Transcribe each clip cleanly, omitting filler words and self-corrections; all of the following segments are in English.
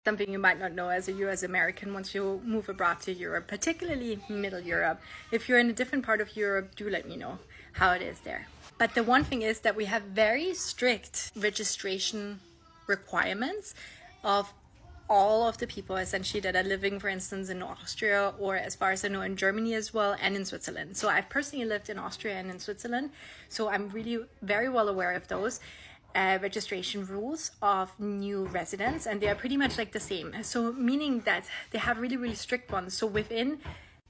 something you might not know as a US American once you move abroad to Europe, particularly Middle Europe. If you're in a different part of Europe, do let me know how it is there. But the one thing is that we have very strict registration requirements of all of the people essentially that are living, for instance, in Austria, or as far as I know, in Germany as well, and in Switzerland. So I've personally lived in Austria and in Switzerland, so I'm really very well aware of those registration rules of new residents, and they are pretty much like the same. So meaning that they have really, really strict ones. So within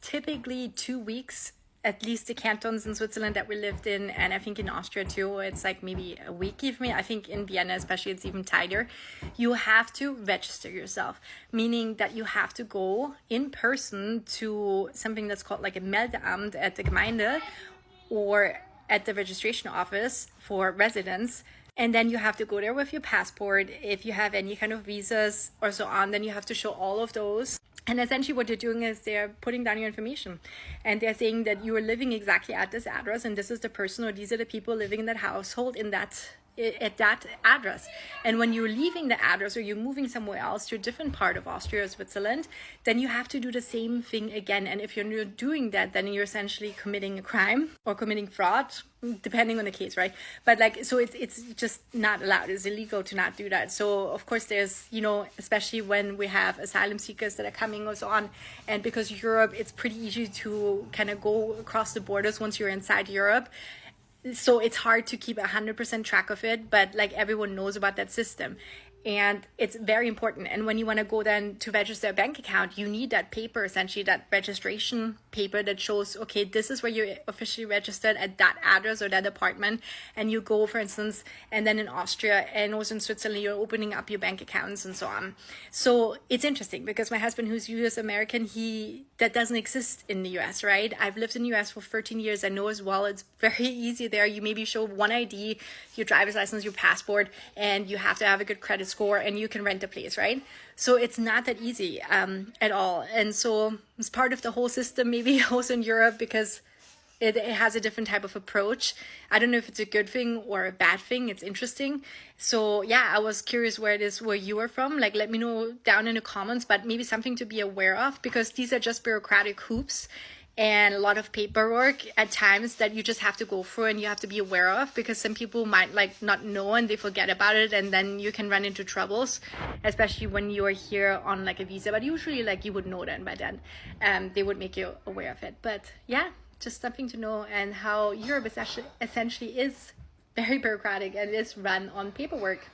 typically 2 weeks, at least the cantons in Switzerland that we lived in, and I think in Austria too, it's like maybe a week even. I think in Vienna especially it's even tighter. You have to register yourself, meaning that you have to go in person to something that's called like a Meldeamt at the Gemeinde or at the registration office for residents. And then you have to go there with your passport. If you have any kind of visas or so on, then you have to show all of those. And essentially what they're doing is they're putting down your information, and they're saying that you are living exactly at this address, and this is the person, or these are the people living in that household at that address. And when you're leaving the address or you're moving somewhere else to a different part of Austria or Switzerland, then you have to do the same thing again. And if you're not doing that, then you're essentially committing a crime or committing fraud, depending on the case, right? But like, so it's just not allowed. It's illegal to not do that. So of course there's, especially when we have asylum seekers that are coming or so on, and because Europe, it's pretty easy to kind of go across the borders once you're inside Europe. So it's hard to keep 100% track of it, but like everyone knows about that system. And it's very important. And when you want to go then to register a bank account, you need that paper, essentially that registration paper that shows, okay, this is where you're officially registered at that address or that apartment. And you go, for instance, and then in Austria and also in Switzerland, you're opening up your bank accounts and so on. So it's interesting because my husband, who's US American, that doesn't exist in the US, right? I've lived in the US for 13 years. I know as well, it's very easy there. You maybe show one ID, your driver's license, your passport, and you have to have a good credit score and you can rent a place, right? So it's not that easy at all. And so it's part of the whole system, maybe also in Europe, because it has a different type of approach. I don't know if it's a good thing or a bad thing. It's interesting. So yeah, I was curious where you are from. Like, let me know down in the comments, but maybe something to be aware of, because these are just bureaucratic hoops and a lot of paperwork at times that you just have to go through and you have to be aware of, because some people might like not know and they forget about it, and then you can run into troubles, especially when you are here on like a visa. But usually like you would know then by then, they would make you aware of it. But yeah, just something to know, and how Europe is essentially is very bureaucratic and is run on paperwork.